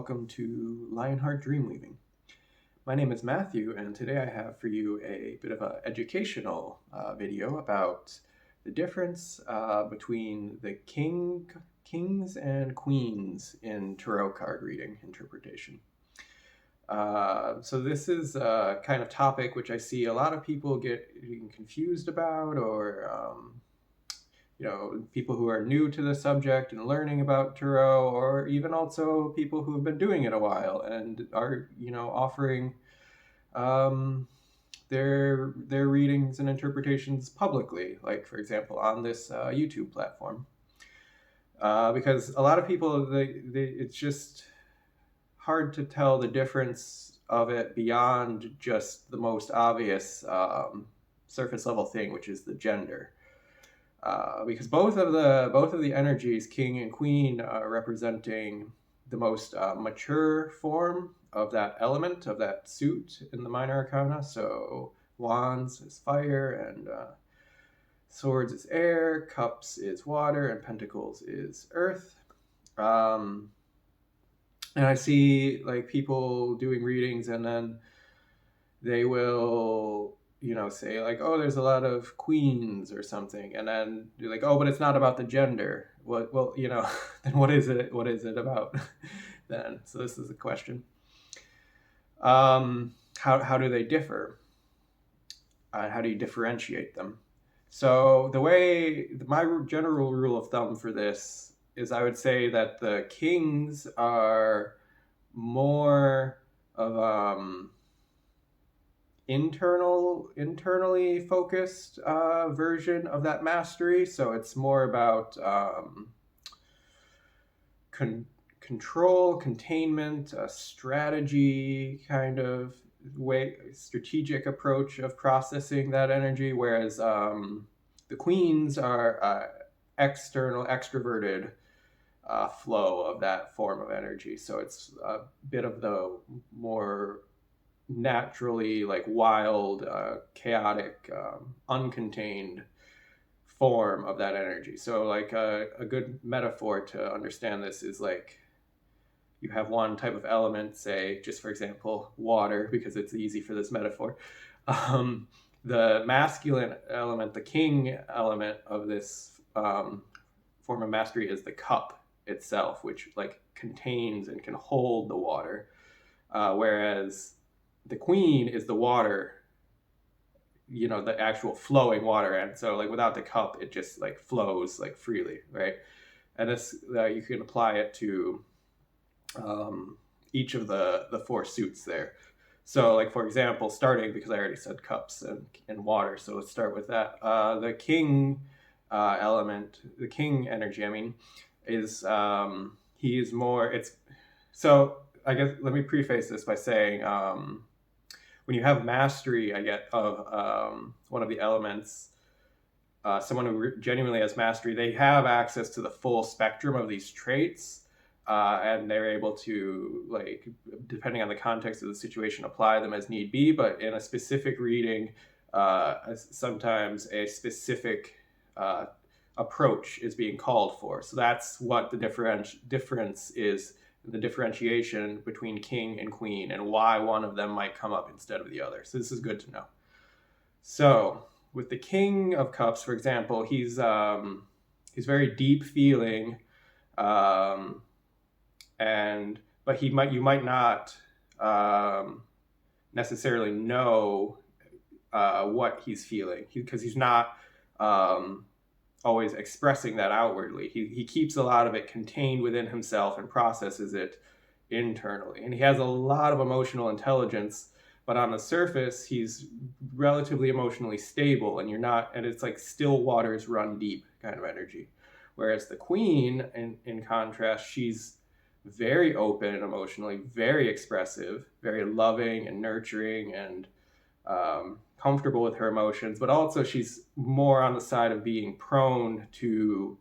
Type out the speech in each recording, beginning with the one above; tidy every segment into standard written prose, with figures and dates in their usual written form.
welcome to Lionheart Dreamweaving. My name is Matthew, and today I have for you a bit of an educational video about the difference between the kings and queens in tarot card reading interpretation. So this is a kind of topic which I see a lot of people getting confused about, or people who are new to the subject and learning about tarot, or even also people who have been doing it a while and are, offering their readings and interpretations publicly, like for example on this YouTube platform. Because a lot of people, it's just hard to tell the difference of it beyond just the most obvious surface level thing, which is the gender. Because both of the energies, king and queen, are representing the most mature form of that element, of that suit in the minor arcana. So wands is fire, and swords is air, cups is water, and pentacles is earth. And I see like people doing readings, and then they will say like, oh, there's a lot of queens or something, and then you're like, oh, but it's not about the gender. Well, then what is it about then? So this is a question. How do they differ? How do you differentiate them? So my general rule of thumb for this is, I would say that the kings are more of internally focused version of that mastery. So it's more about control, containment, strategy kind of strategic approach of processing that energy, whereas the queens are external, extroverted flow of that form of energy. So it's a bit of the more naturally like wild, chaotic, uncontained form of that energy. So like a good metaphor to understand this is like, you have one type of element, say just for example water, because it's easy for this metaphor. The masculine element, the king element of this form of mastery, is the cup itself, which like contains and can hold the water, whereas the queen is the water, the actual flowing water. And so like without the cup, it just like flows like freely, right? And this you can apply it to each of the four suits there. So like, for example, starting, because I already said cups and water, so let's start with that. The king element, the king energy, I mean, is he is more, it's, so I guess let me preface this by saying, when you have mastery, I get, of one of the elements, someone who genuinely has mastery, they have access to the full spectrum of these traits, and they're able to, like, depending on the context of the situation, apply them as need be. But in a specific reading, sometimes a specific approach is being called for. So that's what the difference is, the differentiation between king and queen, and why one of them might come up instead of the other. So this is good to know. So with the King of Cups, for example, he's very deep feeling, but you might not necessarily know what he's feeling, because he's not always expressing that outwardly. He keeps a lot of it contained within himself and processes it internally. And he has a lot of emotional intelligence, but on the surface, he's relatively emotionally stable, and it's like still waters run deep kind of energy. Whereas the queen, in contrast, she's very open emotionally, very expressive, very loving and nurturing, and comfortable with her emotions, but also she's more on the side of being prone to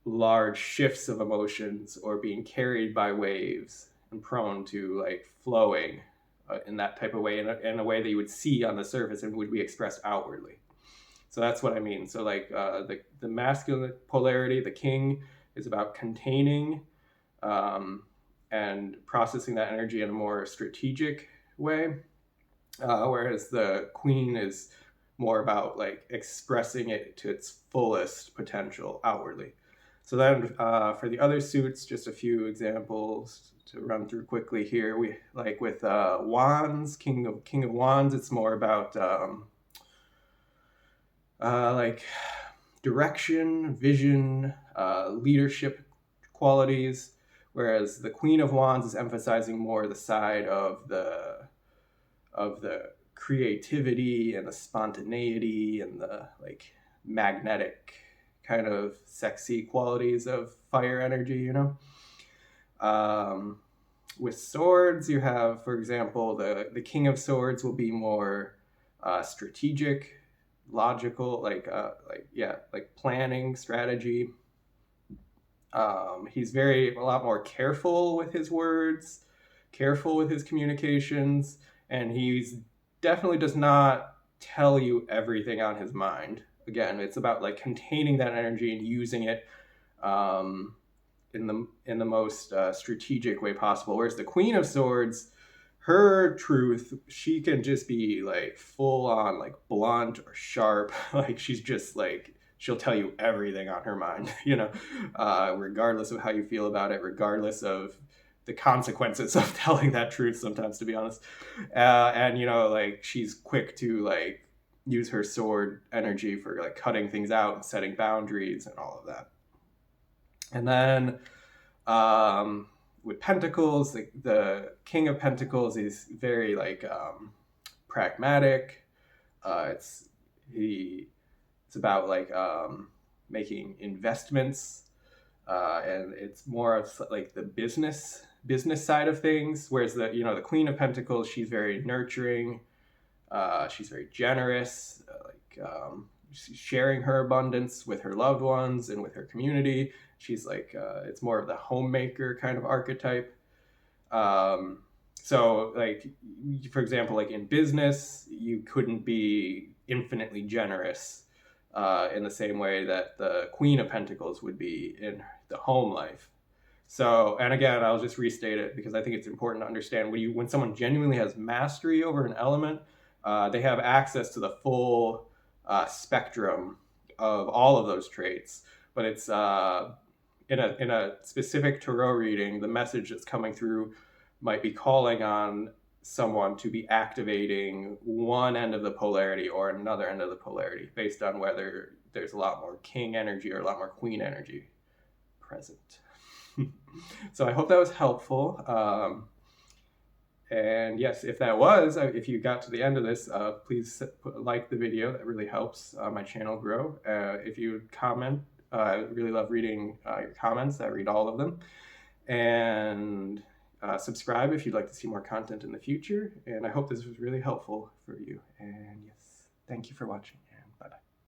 large shifts of emotions, or being carried by waves, and prone to like flowing in that type of way, in a way that you would see on the surface and would be expressed outwardly. So that's what I mean. So like the masculine polarity, the king, is about containing and processing that energy in a more strategic way, whereas the queen is more about like expressing it to its fullest potential outwardly. So then for the other suits, just a few examples to run through quickly here. We like with wands, king of wands, it's more about like direction, vision, leadership qualities, whereas the queen of wands is emphasizing more the side of the creativity and the spontaneity and the like magnetic kind of sexy qualities of fire energy, you know. With swords, you have, for example, the king of swords will be more strategic, logical, like planning, strategy. He's a lot more careful with his words, careful with his communications, and he's definitely does not tell you everything on his mind. Again, it's about like containing that energy and using it in the most strategic way possible. Whereas the Queen of Swords, her truth, she can just be like full on like blunt or sharp. Like she's just like she'll tell you everything on her mind, you know, regardless of how you feel about it, regardless of the consequences of telling that truth sometimes, to be honest. And you know, like she's quick to like use her sword energy for like cutting things out and setting boundaries and all of that. And then with pentacles, the king of pentacles is very like pragmatic. It's about like making investments, and it's more of like the business side of things. Whereas the queen of pentacles, she's very nurturing. She's very generous, she's sharing her abundance with her loved ones and with her community. She's like it's more of the homemaker kind of archetype. So like, for example, like in business, you couldn't be infinitely generous in the same way that the Queen of Pentacles would be in the home life. So, and again, I'll just restate it because I think it's important to understand when someone genuinely has mastery over an element, they have access to the full spectrum of all of those traits. But it's in a specific tarot reading, the message that's coming through might be calling on someone to be activating one end of the polarity or another end of the polarity based on whether there's a lot more king energy or a lot more queen energy present. So I hope that was helpful. And yes, if that was, if you got to the end of this, please like the video. That really helps my channel grow. If you would comment, I really love reading your comments. I read all of them. And subscribe if you'd like to see more content in the future. And I hope this was really helpful for you. And yes, thank you for watching.